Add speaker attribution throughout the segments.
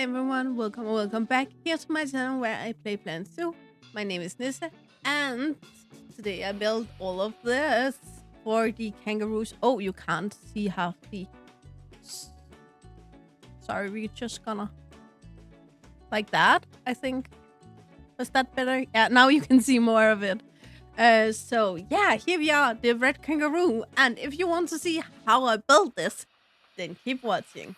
Speaker 1: Hey everyone, welcome back here to my channel where I play Plant Zoo. My name is Nissa, and today I built all of this for the kangaroos. Oh, you can't see half the... Sorry, we're just gonna... Like that, I think. Was that better? Yeah, now you can see more of it. So yeah, here we are, the Red Kangaroo. And if you want to see how I built this, then keep watching.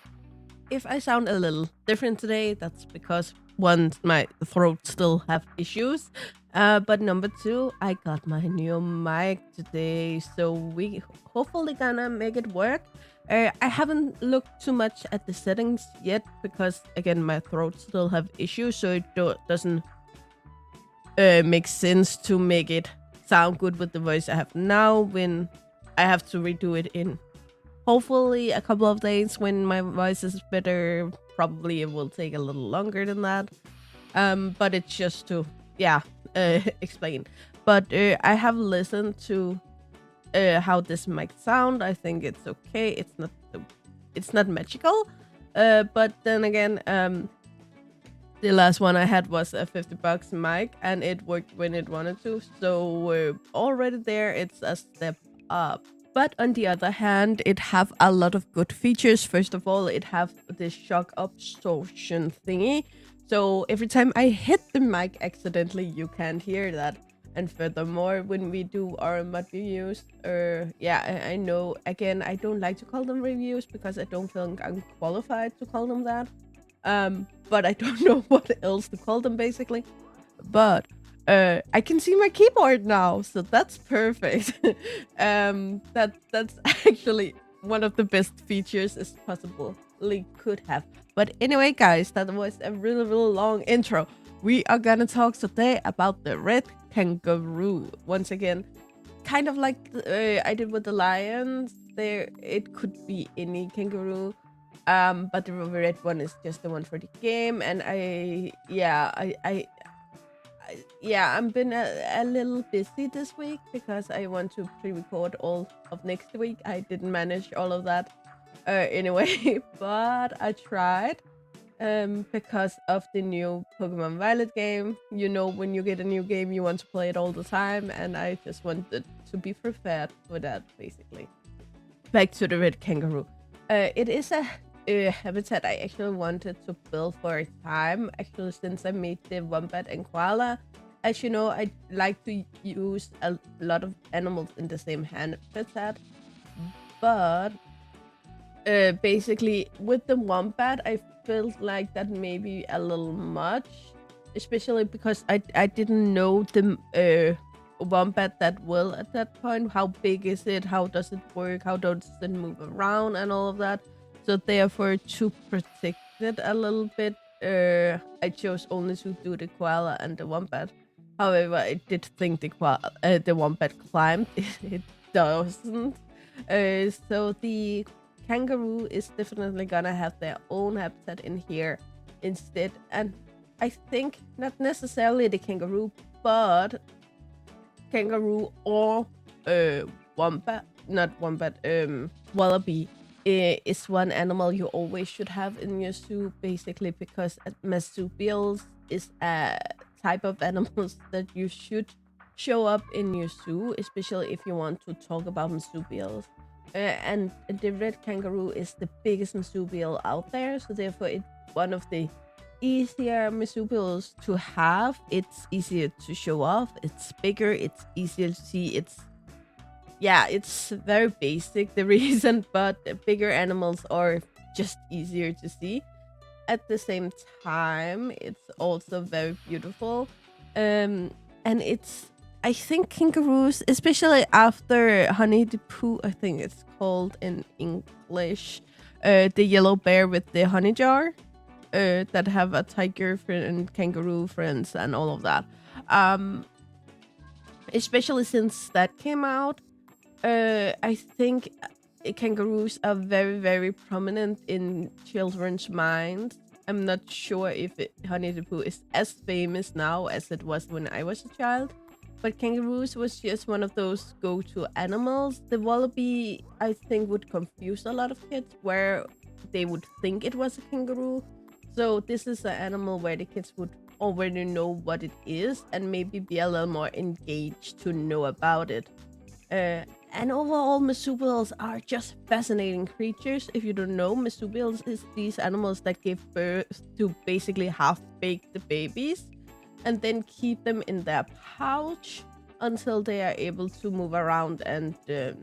Speaker 1: If I sound a little different today, that's because one, my throat still have issues. But number two, I got my new mic today, so we hopefully gonna make it work. I haven't looked too much at the settings yet because again my throat still have issues, so it doesn't make sense to make it sound good with the voice I have now when I have to redo it in hopefully a couple of days when my voice is better. Probably it will take a little longer than that. But it's just to explain. But I have listened to how this might sound. I think it's okay. It's not magical. But then again, the last one I had was a $50 mic, and it worked when it wanted to. So already there, it's a step up. But on the other hand, it have a lot of good features. First of all, it have this shock absorption thingy. So every time I hit the mic accidentally, you can't hear that. And furthermore, when we do our mod reviews, I know, again, I don't like to call them reviews because I don't feel I'm qualified to call them that. But I don't know what else to call them, basically. But I can see my keyboard now, so that's perfect. That's actually one of the best features as possibly could have. But anyway, guys, that was a really long intro. We are gonna talk today about the Red Kangaroo. Once again, kind of like I did with the lions. There, it could be any kangaroo. But the red one is just the one for the game, and I'm been a little busy this week because I want to pre-record all of next week. I didn't manage all of that anyway, but I tried because of the new Pokemon Violet game. You know, when you get a new game, you want to play it all the time, and I just wanted to be prepared for that, basically. Back to the Red Kangaroo. It is a habitat I actually wanted to build for a time, actually, since I made the wombat and koala. As you know, I like to use a lot of animals in the same habitat, but basically with the wombat I felt like that maybe a little much, especially because I didn't know the wombat that well at that point. How big is it? How does it work? How does it move around and all of that? So therefore, to protect it a little bit, I chose only to do the koala and the wombat. However, I did think the wombat climbed. It doesn't. So the kangaroo is definitely gonna have their own habitat in here instead. And I think not necessarily the kangaroo, but kangaroo or wombat, not wombat, wallaby is one animal you always should have in your zoo, basically, because marsupials is a type of animals that you should show up in your zoo, especially if you want to talk about marsupials. And the red kangaroo is the biggest marsupial out there, so therefore it's one of the easier marsupials to have. It's easier to show off, it's bigger, it's easier to see, it's very basic, the reason, but bigger animals are just easier to see. At the same time, it's also very beautiful. And I think kangaroos, especially after Honey the Pooh, I think it's called in English, the yellow bear with the honey jar, that have a tiger friend and kangaroo friends and all of that. Especially since that came out, I think kangaroos are very prominent in children's minds. I'm not sure if Honey the Pooh is as famous now as it was when I was a child, but kangaroos was just one of those go-to animals. The wallaby, I think, would confuse a lot of kids where they would think it was a kangaroo. So this is an animal where the kids would already know what it is and maybe be a little more engaged to know about it. Uh, and overall, marsupials are just fascinating creatures. If you don't know, marsupials is these animals that give birth to basically half-baked babies and then keep them in their pouch until they are able to move around and yeah,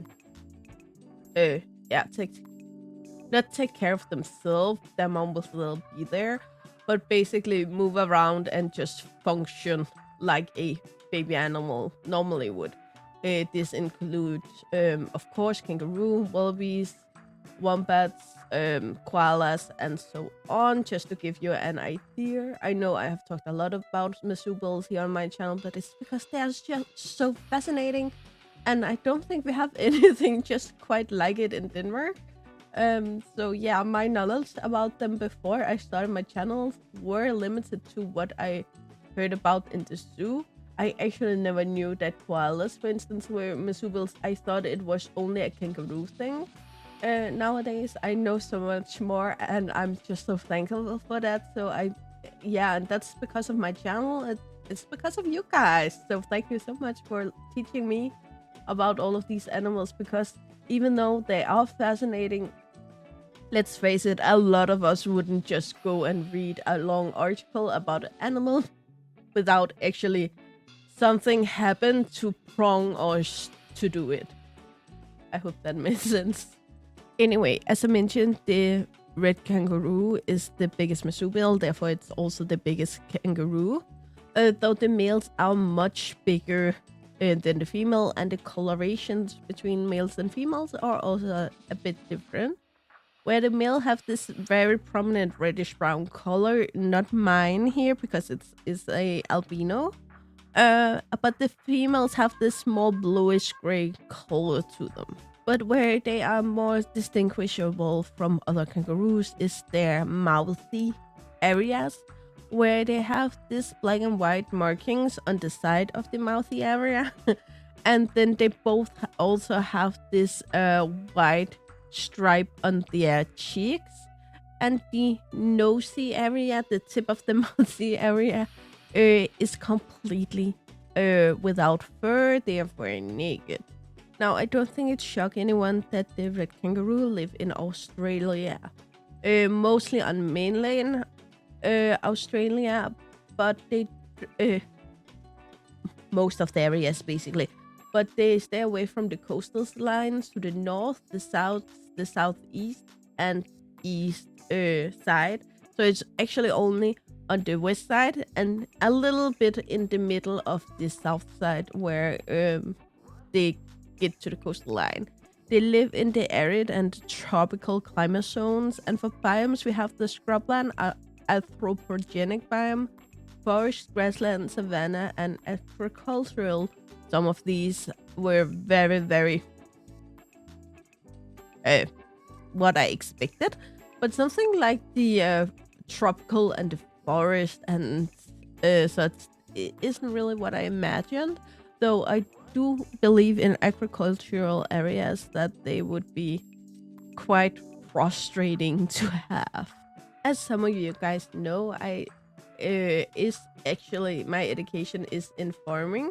Speaker 1: not take care of themselves. Their mom will still be there, but basically move around and just function like a baby animal normally would. This includes, of course, kangaroo, wallabies, wombats, koalas, and so on, just to give you an idea. I know I have talked a lot about marsupials here on my channel, but it's because they are just so fascinating, and I don't think we have anything just quite like it in Denmark. So yeah, my knowledge about them before I started my channel were limited to what I heard about in the zoo. I actually never knew that koalas, for instance, were marsupials. I thought it was only a kangaroo thing. Nowadays, I know so much more, and I'm just so thankful for that. So yeah, and that's because of my channel. It's because of you guys. So thank you so much for teaching me about all of these animals, because even though they are fascinating, let's face it, a lot of us wouldn't just go and read a long article about an animal without actually something happen to prong us to do it. I hope that makes sense. Anyway, as I mentioned, the red kangaroo is the biggest marsupial, therefore it's also the biggest kangaroo. Though the males are much bigger than the female, and the colorations between males and females are also a bit different. Where the male have this very prominent reddish brown color, not mine here because it's a albino. But the females have this more bluish gray color to them. But where they are more distinguishable from other kangaroos is their mouthy areas, where they have this black and white markings on the side of the mouthy area. And then they both also have this white stripe on their cheeks. And the nosy area, the tip of the mouthy area, is completely without fur, therefore naked. Now, I don't think it shocks anyone that the red kangaroo live in Australia, mostly on mainland Australia, but they most of the areas basically, but they stay away from the coastal lines to the north, the south, the southeast, and east side. So it's actually only on the west side and a little bit in the middle of the south side where they get to the coastal line. They live in the arid and tropical climate zones, and for biomes we have the scrubland, anthropogenic biome, forest, grassland, savanna, and agricultural. Some of these were very, very what I expected, but something like the tropical and the forest and such isn't really what I imagined, though I do believe in agricultural areas that they would be quite frustrating to have. As some of you guys know, I is actually my education is in farming,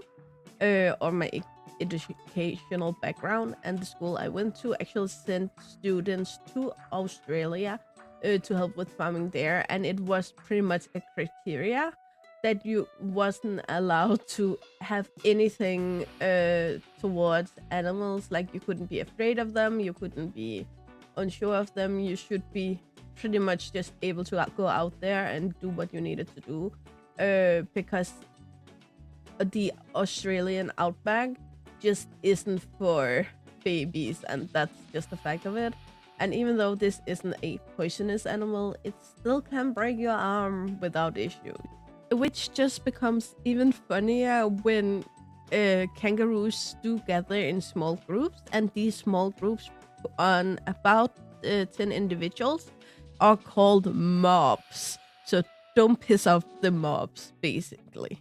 Speaker 1: or my educational background, and the school I went to actually sent students to Australia to help with farming there, and it was pretty much a criteria that you wasn't allowed to have anything towards animals. Like, you couldn't be afraid of them, you couldn't be unsure of them, you should be pretty much just able to go out there and do what you needed to do, because the Australian outback just isn't for babies, and that's just the fact of it. And even though this isn't a poisonous animal, it still can break your arm without issue, which just becomes even funnier when kangaroos do gather in small groups, and these small groups on about 10 individuals are called mobs. So don't piss off the mobs, basically.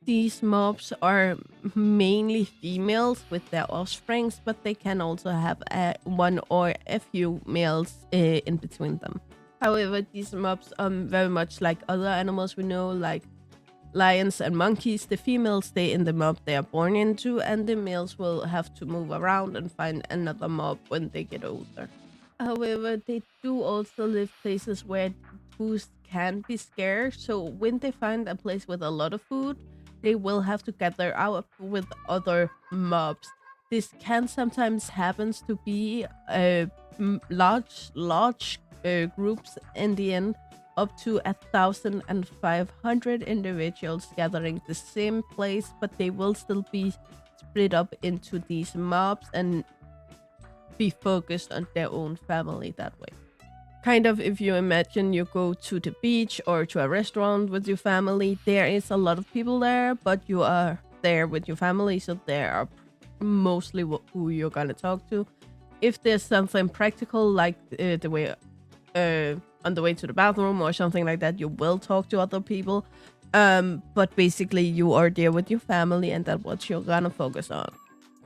Speaker 1: These mobs are mainly females with their offsprings, but they can also have one or a few males in between them. However, these mobs very much like other animals we know, like lions and monkeys. The females stay in the mob they are born into, and the males will have to move around and find another mob when they get older. However, they do also live places where food can be scarce. So when they find a place with a lot of food, they will have to gather out with other mobs. This can sometimes happens to be large groups in the end, up to 1,500 individuals gathering the same place, but they will still be split up into these mobs and be focused on their own family that way. Kind of if you imagine you go to the beach or to a restaurant with your family, there is a lot of people there, but you are there with your family, so there are mostly who you're gonna talk to. If there's something practical like the way on the way to the bathroom or something like that, you will talk to other people. But basically you are there with your family and that's what you're gonna focus on.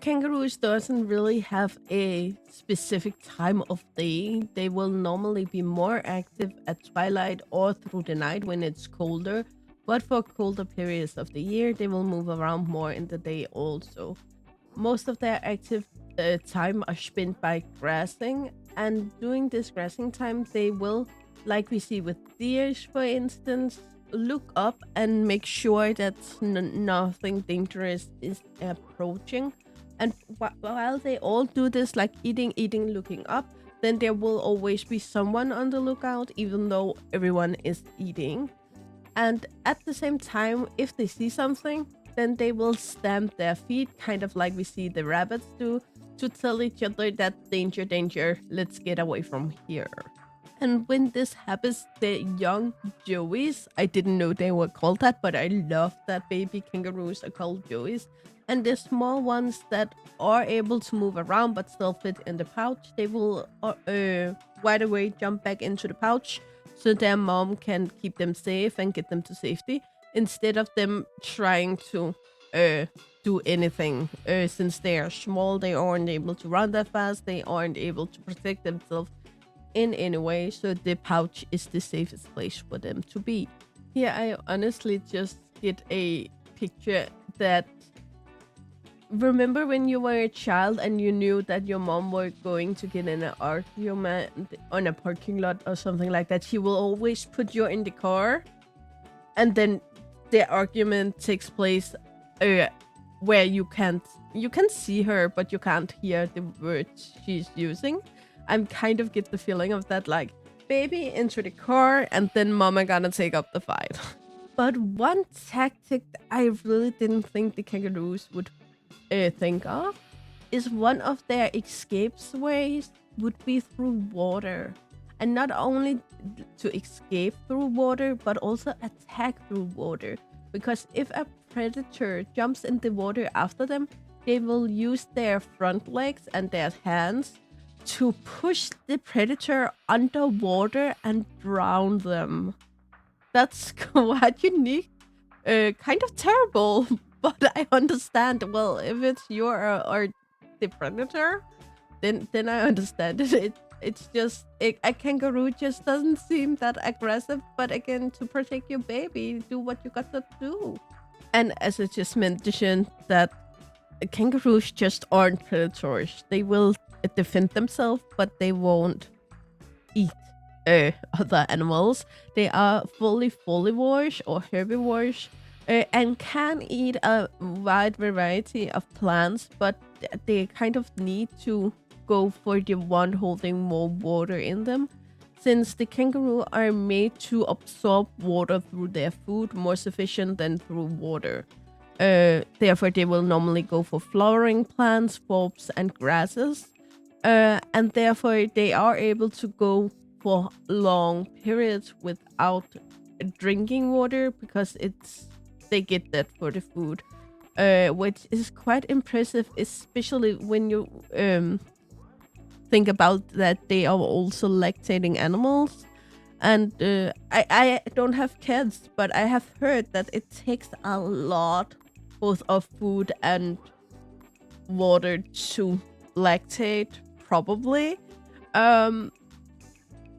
Speaker 1: Kangaroos doesn't really have a specific time of day. They will normally be more active at twilight or through the night when it's colder. But for colder periods of the year, they will move around more in the day also. Most of their active time are spent by grassing, and during this grassing time, they will, like we see with deers, for instance, look up and make sure that nothing dangerous is approaching. And while they all do this, like eating, looking up, then there will always be someone on the lookout, even though everyone is eating. And at the same time, if they see something, then they will stamp their feet, kind of like we see the rabbits do, to tell each other that danger, danger, let's get away from here. And when this happens, the young joeys, I didn't know they were called that, but I love that baby kangaroos are called joeys. And the small ones that are able to move around but still fit in the pouch, they will right away jump back into the pouch so their mom can keep them safe and get them to safety, instead of them trying to do anything. Since they are small, they aren't able to run that fast, they aren't able to protect themselves in any way, so the pouch is the safest place for them to be. Here I honestly just get a picture that, remember when you were a child and you knew that your mom were going to get in an argument on a parking lot or something like that? She will always put you in the car, and then the argument takes place where you can see her, but you can't hear the words she's using. I kind of get the feeling of that, like, baby into the car, and then mama gonna take up the fight. But one tactic I really didn't think the kangaroos would think of is one of their escapes ways would be through water. And not only to escape through water, but also attack through water. Because if a predator jumps in the water after them, they will use their front legs and their hands to push the predator underwater and drown them. That's quite unique. Kind of terrible, but I understand. Well, if it's your or the predator, then I understand it. It's just a kangaroo just doesn't seem that aggressive. But again, to protect your baby, do what you got to do. And as I just mentioned, that kangaroos just aren't predators. They will defend themselves, but they won't eat other animals. They are fully folivores or herbivores, and can eat a wide variety of plants, but they kind of need to go for the one holding more water in them, since the kangaroo are made to absorb water through their food more sufficient than through water. Therefore, they will normally go for flowering plants, bulbs, and grasses. And therefore, they are able to go for long periods without drinking water, because they get that for the food, which is quite impressive, especially when you think about that they are also lactating animals. And I don't have kids, but I have heard that it takes a lot both of food and water to lactate, probably.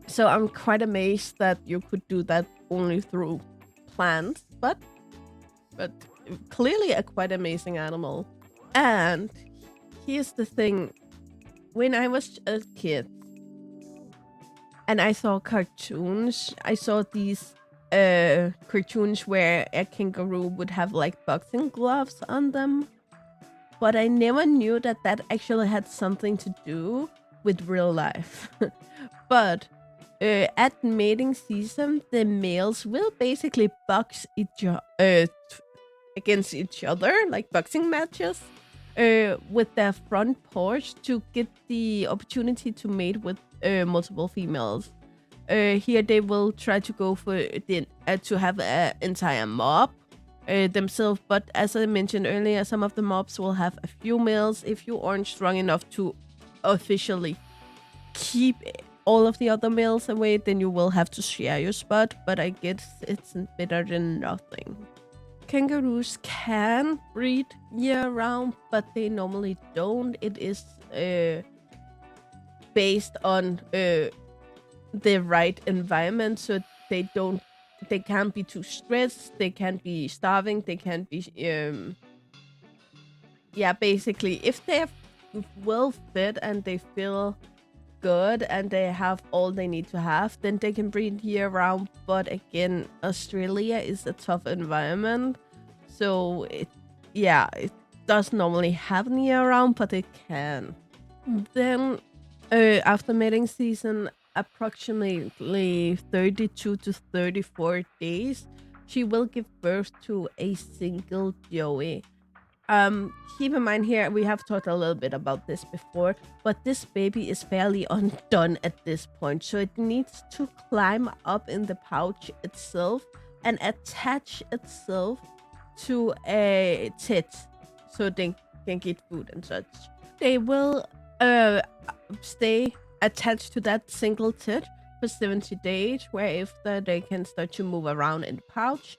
Speaker 1: So I'm quite amazed that you could do that only through plants, but clearly a quite amazing animal. And here's the thing: when I was a kid and I saw cartoons, I saw these cartoons where a kangaroo would have like boxing gloves on them, but I never knew that that actually had something to do with real life. But at mating season, the males will basically box against each other, like boxing matches, with their front paws to get the opportunity to mate with multiple females. Here they will try to go for to have an entire mob themselves, but as I mentioned earlier, some of the mobs will have a few males. If you aren't strong enough to officially keep all of the other males away, then you will have to share your spot, but I guess it's better than nothing. Kangaroos can breed year round, but they normally don't. It is based on the right environment, so they can't be too stressed, they can't be starving, they can't be basically if they're well fed and they feel good and they have all they need to have, then they can breed year round. But again, Australia is a tough environment, so it does normally happen year round, but it can. Then after mating season, approximately 32 to 34 days, she will give birth to a single joey. Keep in mind here, we have talked a little bit about this before, but this baby is fairly undone at this point, so it needs to climb up in the pouch itself and attach itself to a tit so they can get food and such. They will stay attached to that single tit for 70 days, where after they can start to move around in the pouch.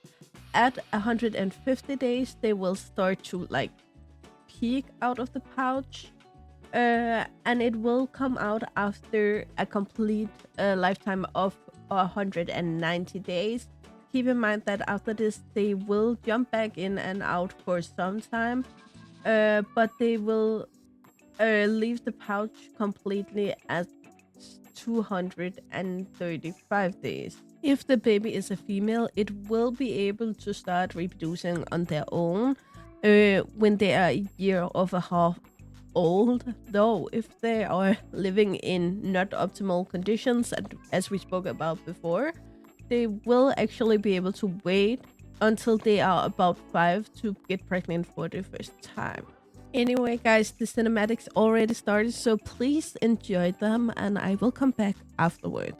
Speaker 1: At 150 days, they will start to like peek out of the pouch, and it will come out after a complete lifetime of 190 days. Keep in mind that after this, they will jump back in and out for some time, but they will leave the pouch completely at 235 days. If the baby is a female, it will be able to start reproducing on their own when they are a year of a half old. Though, if they are living in not optimal conditions, as we spoke about before, they will actually be able to wait until they are about 5 to get pregnant for the first time. Anyway, guys, the cinematics already started, so please enjoy them, and I will come back afterwards.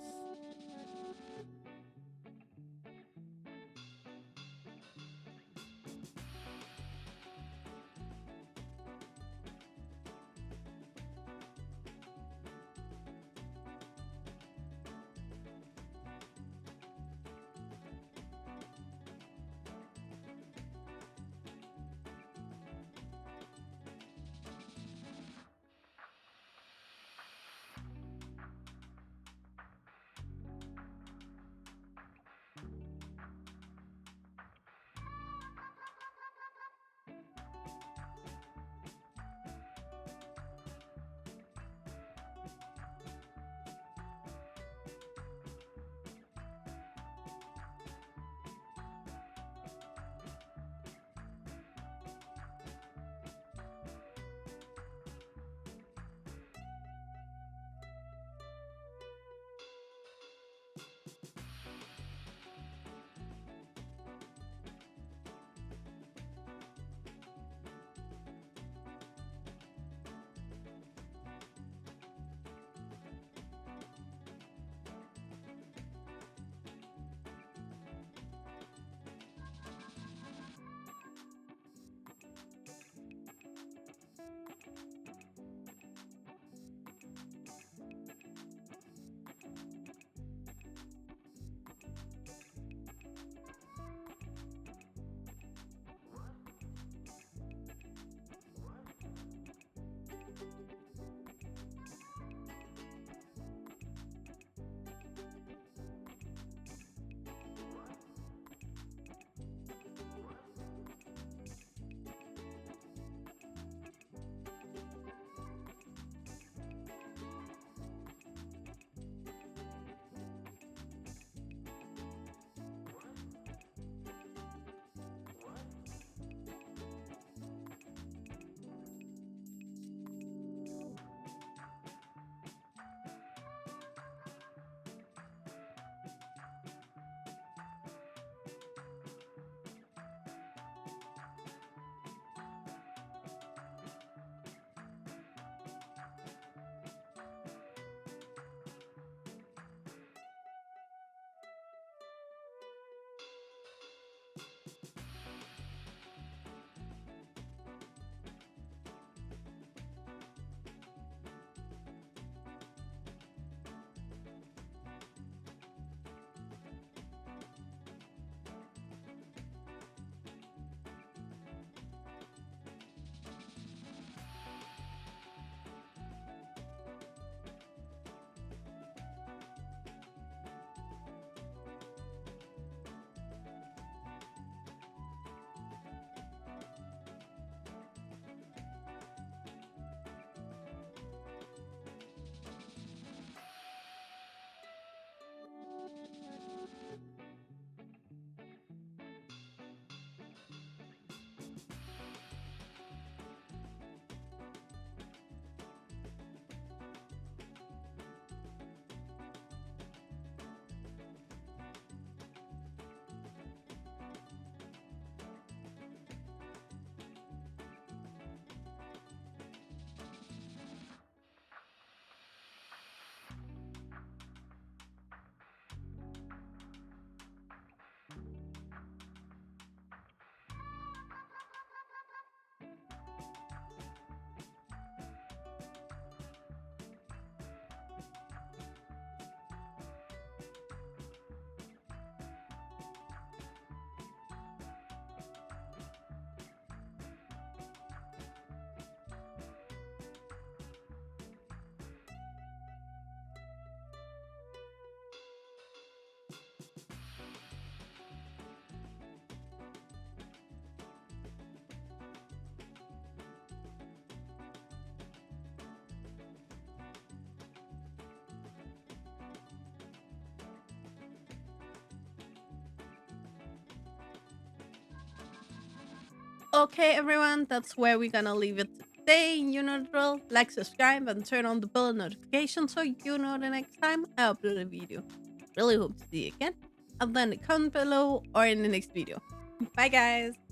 Speaker 1: okay, everyone, that's where we're gonna leave it today. You know the drill. Like, subscribe, and turn on the bell notification so you know the next time I upload a video. Really hope to see you again. Either in the comment below or in the next video. Bye, guys.